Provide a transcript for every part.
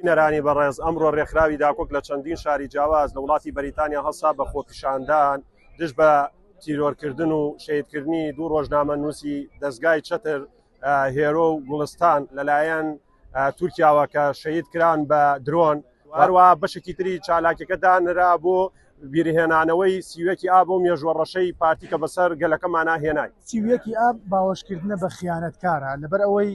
نەرانی بەڕێز ئەمڕۆ ڕێکخراوی داکۆک لە چەندین شاری جیاواز لە وڵاتی بەریتانیا هەسا بە خۆپیشاندان دژ بە تیرۆرکردن و شەیدکردنی دوو ڕۆژنامە نووسی دەستگای چەتر هێرۆ و گوڵستان لەلایەن تورکیاوە کە شەید کران بە درۆن هەروە بەشێکی تری چالاکیەکە دانرا بۆ بیرهێنانەوەی سیوەکی ئاب و مێژوەڕەشەی پارتی کە بەسەر گەلەکەمانە هێنای. سیوەکی ئاب باوەشکردنە بە خیانەتکارە لەبەر ئەوەی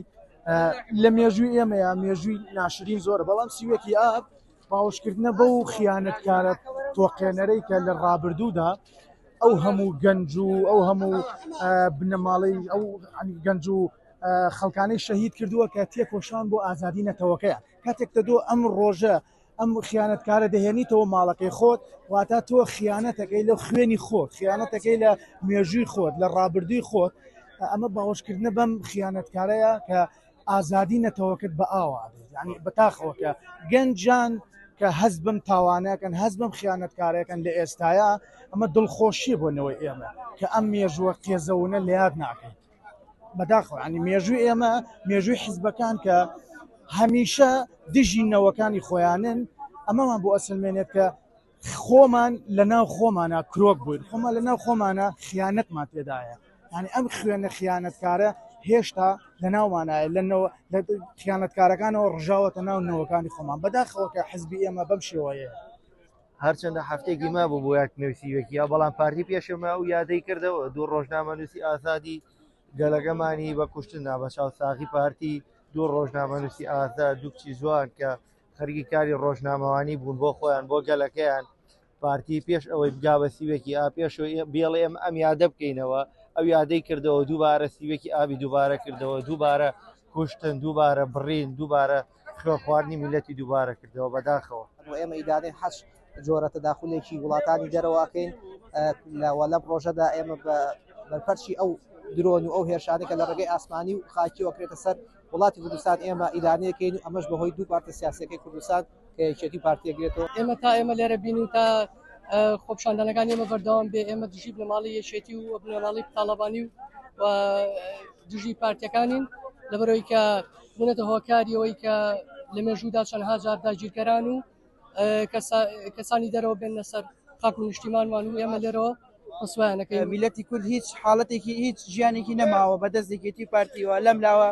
لە مێژووی ئێمەیە مێژووی ناشرین زۆرە، بەڵام سیوەکی ئاب باوەشکردنە بەو خیانەتکارە تۆقێنەرەی کە لە ڕابردوودا ئەو هەموو گەنج و ئەو هەموو بنەماڵی ئەو گەنج و خەڵکانەی شەهید کردووە کە تێکۆشان بۆ ئازادی نەتەوەکەیە. کاتێک دەدۆ ئەم ڕۆژە ئەم خیانەتکارە دەهێنیتەوە ماڵەکەی خۆت، واتە تۆ خیانەتەکەی لە خوێنی خۆت، خیانەتەکەی لە مێژووی خۆت، لە ڕابردووی خۆت. ئەمە باوەشکردنە بەم خیانەتکارەیە کە ئازادی نەتەوەکەت بە ئاوا ینی بەتاخەوە کە گەنجان کە هەز بم تاوانەکەن هەز بم خیانەتکارەکەن لە ئێستایا ئەمە دڵخۆشی بۆنەوەی ئێمە کە ئەم مێژووە قێزەونە لە یاد ناکەین. بەداخەوە ینی مێژووی ئێمە مێژووی حیزبەکان کە هەمیشە دژی نەوەکانی خۆیانن، ئەمەمان بۆ ئەسلمێنێت کە خۆمان لە ناو خۆمانە کرۆک بووین، خۆمان لە ناو خۆمانە خیانەتمان تێدایە. ینی ئەم خوێنە خیانەتکارە هێشتا لە ناومانایە لە خیانەتکارەکانەوە ڕژاوەتە ناو نەوەکانی خۆمان. بەداخەوە کە حیزبی ئێمە بەم شێوەیە هەرچەندە هەفتێکی ما بوو بۆ یاکنووسیوەکییا، بەڵام پارتی پێشەما و یادەی کردەوە دوو ڕۆژنامە نووسی ئازادی گەلەکەمانی بە کوشتنا بە چاوساغی پارتی دوو ڕۆژنامە نووسی ئازاد دوو کچی جوان کە خەریکی کاری ڕۆژنامەوانی بوون بۆ خۆیان بۆ گەلەکەیان. پارتی پێش ئەوەی بگا بە سیوەکی ئا پێشەوەی بێڵێ ئەم یادە بکەینەوە، ئەو یادەی کردەوە دووبارە سیوەکی ئابی دووبارە کردەوە، دووبارە کوشتن، دووبارە بڕین، دووبارە خوێ خواردنی میلەتی دووبارە کردەوە. بەداخەوە ئێمە ئیدارەی حەش جۆرە تەداخولێکی وڵاتانی دەرەوەکەین لەم ڕۆژەدا ئێمە بەرپەرچی ئەو درۆن و ئەو هێرشانە کە لە ڕێگەی ئاسمانی و خاکی وەکرێتە سەر وڵاتی کوردستان ئێمە ئیدانەیەکەین و ئەمەش بەهۆی دوو پارتە سیاسەکەی کوردستان کە یەکێتی پارتیەگرێتەوە. ئێمە تا ئێمە لێرە بین و تا خۆپشاندانەکان ئێمە بەردەوام بێ ئێمە دژی بنەماڵی یەکێتی و بنەماڵی تاڵەبانی و دژی پارتیەکانین لەبەرەوەی کە بوونەتە هۆکاری ئەوەی کە لە مێژوودا چەندها جار داگیرکەران و کەسانی دەرەوە بێن لەسەر خاک و نیشتیمانمان و ئێمە لێرەوە ئەسوایانەکەی میلەتی کورد هیچ حاڵەتێکی هیچ ژیانێکی نەماوە بەدەست یەکێتی پارتیوە لەم لاوە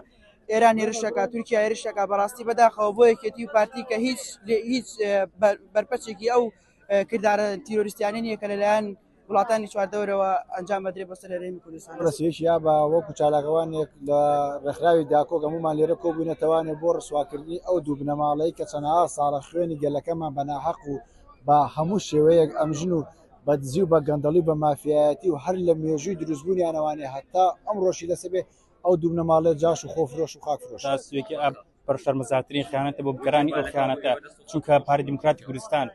ئێران هێرشەکە تورکیا هێرشەکە بەڕاستی بەداخەوە بۆ یەکێتی و پارتی کە هیچ بەرپەرچێکی ئەو کردارە تیرۆریستیانە نیە کە لەلایەن وڵاتانی چواردەورەوە ئەنجام بدرێت بەسەر هەرێمی کوردستان. ڕسوێکیا بە وەکو چالاکەوانێک لە ڕێکخراوی داکۆک هەمومان لێرە کۆبوونەتەوانێت بۆ ڕسواکردنی ئەو دوو بنەماڵەی کە چەندها ساڵە خوێنی گەلەکەمان بە ناحەق و بە هەموو شێوەیەک ئەمژن و بە دزی و بە گەندەڵی بە مافیایەتی و هەر لە مێژووی دروستبوونیانەوانێ هەتا ئەم ڕۆژی دەسەبێ ئەو دوو بنەماڵە جاش و خۆفرۆش و خاکفرۆش. سوێکی ئەم پەرشەرمەزارترین خیانەتە بۆ بگەرانی ئەو خیانەتە، چونکە پارتی دیموکراتی کوردستان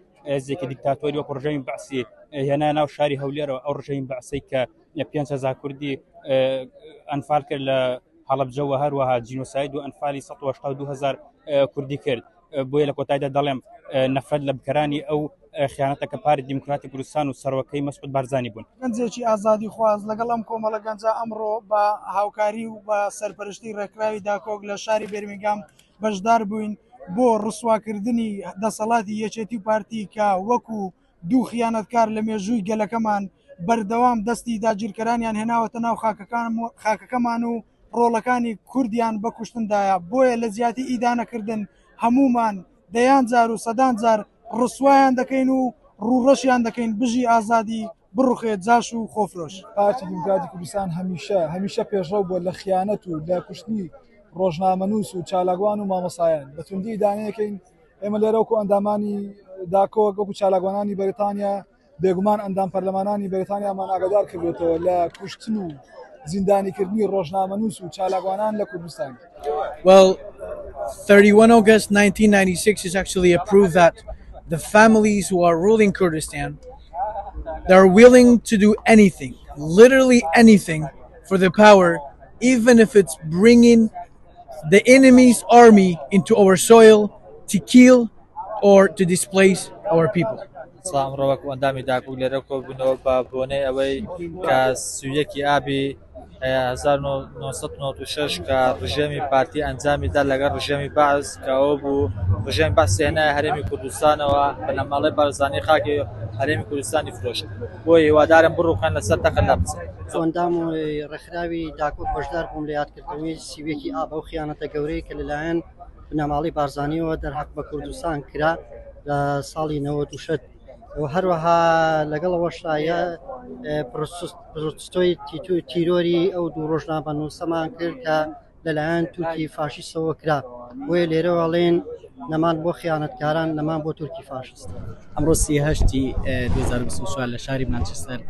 زێکی دیکتاتۆری وەکو ڕژەمی بەعسی هێنا ناو شاری هەولێرەوە ئەو ڕژەمی بەعسی کە 5,000 کوردی ئەنفال کرد لە هەڵەبجەوە، هەروەها جینۆساید و ئەنفالی 182,000 کوردی کرد. بۆیە لە کۆتاییدا دەڵێم نەفرەت لە بگەرانی ئەو خیانەتە کە پارتی دیموکراتی کوردستان و سەرۆکەی مەسعود بارزانی بوون. گەنجێکی ئازادی خواز لەگەڵ ئەم کۆمەڵە گەنجە ئەمڕۆ بە هاوکاری و بە سەرپەرشتی ڕێکخراوی داکۆک لە شاری بێرمینگام بەشدار بووین بۆ ڕسواکردنی دەسەڵاتی یەکێتی و پارتی کە وەکو دوو خیانەتکار لە مێژووی گەلەکەمان بەردەوام دەستی داگیرکەرانیان هێناوەتە ناو خاکەکەمان و ڕۆڵەکانی کوردیان بە کوشتندایە. بۆیە لە زیاتی ئیدانەکردن هەمومان دەیان جار و سەدان جار ڕسوایان دەکەین و ڕوڕەشیان دەکەین بژی ئازادی بڕوخێت جاش و خۆفرۆش. پارتی دیموکراتی کوردستان هەمیشە پێشڕەو بۆ لە خیانەت و لە کوشتنی ڕۆژنامەنووس و چالاکوان و مامۆسایان. بەتوندی دانەیەکەین ئێمە لێرەوەکو ئەندامانی داکۆک وەکو چالاکوانانی بەریتانیا بێگومان ئەندام پەرلەمانانی بەریتانیامان ئاگادار کردوێتەوە لە کوشتن و زیندانیکردنی ڕۆژنامەنووس و چالاکوانان لە کوردستان. Well, 31 August 1996 is actually a proof that the families who are ruling Kurdistan, they're willing to do anything, literally anything, for the power, even if it's bringing the enemy's army into our soil to kill or to displace our people. سلام ڕۆوەک ئەندامی داکو لێرە کۆبوونەوە بە بۆنەی ئەوەی کە سویەکی ئابی 1996 کە ڕژێمی پارتی ئەنجامیدا لەگەڵ ڕژێمی بەعز کەەوە بوو ڕژێمی بەعز هێنایە هەرێمی کوردستانەوە بەنەماڵەی بەرزانی خاکی هەرێمی کوردستانی فرۆشت بۆی هیوادارم بڕووخان لەسەر تەقەدا بچێت. ئەوەندام و ڕێکخراوی داکۆ بەشدار بووم لە یادکردنەوەی سیوێکی ئابە و خیانەتە گەورەی کە لەلایەن بنەماڵی بارزانیەوە دەرحەق بە کوردستان کرا لە ساڵی 96 و هەروەها لەگەڵەوەشایە پرۆتستۆی تیرۆری ئەو دوو ڕۆژنامە نووسەمان کرد کە لەلایەن تورکی فاشیستەوە کرا بۆیە لێرەوەڵێن نەمان بۆ خیانەتکاران نەمان بۆ تورکی فاشست. ئەمڕۆ 2024 لە شاری مانچستەر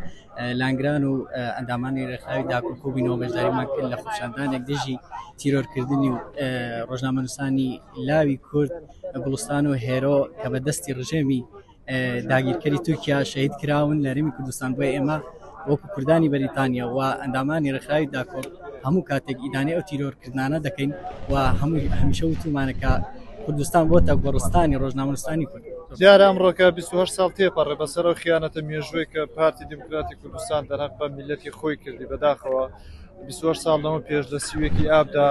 لانگران و ئەندامانی ڕێکخراوی داکۆ بووینەوە بەشداریمان کرد لە خۆشاندانێک دژی تیرۆرکردنی و ڕۆژنامەنووسانی لاوی کورد گوڵستان و هێرۆ کە بە دەستی ڕژێمی داگیرکەری تورکیا شەهید کراون لە هەرێمی کوردستان بۆ ئێمە وەکو کوردانی بەریتانیا و ئەندامانی ڕێکخراوی داکۆ هەموو کاتێک ئیدانەی ئەو تیرۆرکردانە دەکەین و هەمیشە وتومانەکە کوردستان بۆتە گۆڕستانی ڕۆژنامەنووسانی کورد. دیارە ئەمڕۆکە 28 ساڵ تێپەڕێ بەسەر ئەو خیانەتە مێژووی کە پارتی دیموکراتی کوردستان دەرحەق بە میلەتی خۆی کردی بەداخەوە 28 ساڵەوە پێش لە سیوێکی ئابدا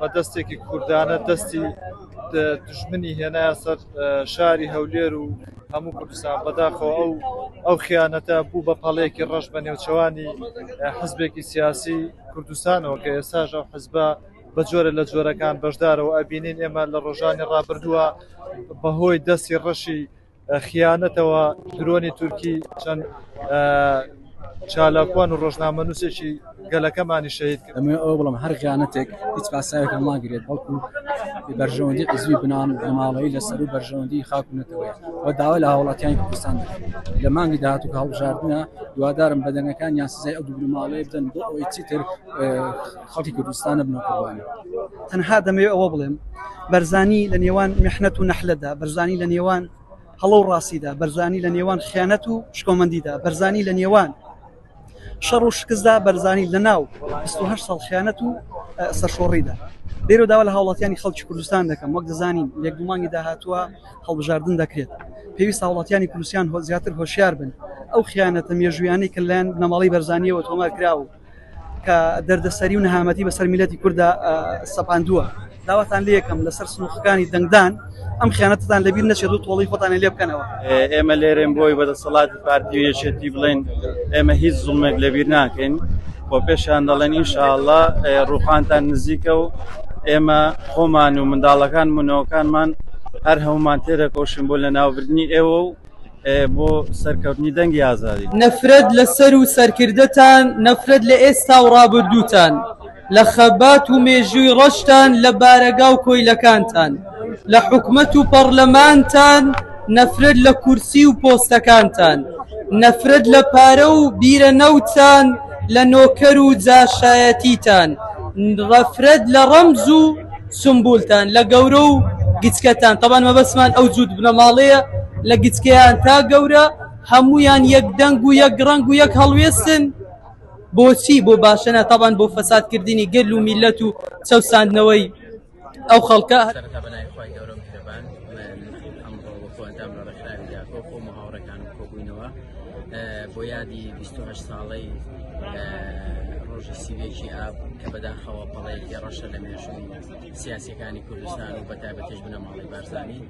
بە دەستێکی کوردانە دەستی دژمنی هێنایە سەر شاری هەولێر و هەموو کوردستان بەداخەوە ئەو خیانەتە بوو بە پەڵەیەکی ڕەش بە نێوچەوانی حزبێکی سیاسی کوردستانەوە کە ئێستاژ ئەو حزبە بە جۆرە لە جۆرەکان بەشدارەوە ئەبینین ئێمە لە ڕۆژانی ڕابردووە بەهۆی دەستی ڕەشی خیانەتەوە درۆنی تورکی چەند چالاکوان و ڕۆژنامەنووسێکی گەلەکەمانی شەهید کرد. ئەمە ئەوە بڵم هەر خیانەتێک هیچ پاساوێک ناگرێت بەڵکو بەرژەوەندی حزبی بناڵەیی لەسەر و بەرژەوەندی خاکوونەتەوەیە و داوا لە هاوڵاتیانی کوردستان دەکەن لە مانگی داهاتوو کە هەڵبژاردنە دووادارم بەدەنەکان یان سزای ئەو دوو بنەماڵەیە بدەن بۆ ئەوەی چیتر خەڵکی کوردستانە بنەوە قوربانی. تەنها دەمەوێت ئەوە بڵێم بەرزانی لە نێوان میحنەت و نەحلەدا، بەرزانی لە نێوان هەڵە و ڕاستیدا، بەرزانی لە نێوان خیانەت و شکۆمەندیدا، بەرزانی لە نێوان شەڕ و شکستدا، بەرزانی لە ناو 28 ساڵ خیانەت و سەرشۆڕیدا. لێرە داوا لە هاوڵاتیانی خەڵکی کوردستان دەکەم وەک دەزانین یەک دوو مانگی داهاتووە هەڵبژاردن دەکرێت. پێویستە هاوڵاتیانی کوردستان زیاتر هۆشیار بن ئەو خیانەتە مێژوویانەی کە لەلایەن بنەماڵی بەرزانیەوە تۆمار کراوە کە دەردەسەری و نەهامەتی بەسەر میلەتی کووردا سەپاندووە. داواتان لێ یەکەم لەسەر سنووخەکانی دەنگدان ئەم خیانەتتان لەبیر نەچێت و تۆڵی خۆتان لێ بکەنەوە. ئێمە لێرێن بۆی بەدەسەڵاتی پارتی و یەکێتی بڵێن ئێمە هیچ زوڵمێک لەبیر ناکەین بۆ پێشان دەڵێن ئینشاءڵڵا ڕووخانتان نزیکە و ئێمە خۆمان و منداڵەکان منەوەکانمان هەر هەمومان تێدەکۆشن بۆ لە ناوبردنی ئێوە و بۆ سەرکەوتنی دەنگی ئازادی. نەفرەت لەسەر و سەرکردەتان، نەفرەت لە ئێستا و ڕابردووتان، لە خەبات و مێژووی ڕەشتان، لە بارەگا و کۆیلەکانتان، لە حکومەت و پەرلەمانتان، نەفرەت لە کورسی و پۆستەکانتان، نەفرەت لە پارە و بیرە نەوتان، لە نۆکەر و جاشایەتیتان، نەفرەت لە ڕەمز و سمبولتان، لە گەورە و گچکەتان. تەبان مەبەسمان ئەو جوود بنەماڵەیە لە گچکەیان تا گەورە هەمویان یەک دەنگ و یەک ڕەنگ و یەک هەڵوێستن. بۆچی؟ بۆ باشەنە تەبان بۆ فەسادکردنی گەل و میلەت و چەوساندنەوەی ئەو خەڵکە. بۆ یادی 28 ساڵەی ڕۆژی سیوێکی ئاب کە بەداخەوە پەڵەیەکی ڕەشە لە مێژووی سیاسیەکانی کوردستان و بەتایبەتیش بنەماڵی بارزانی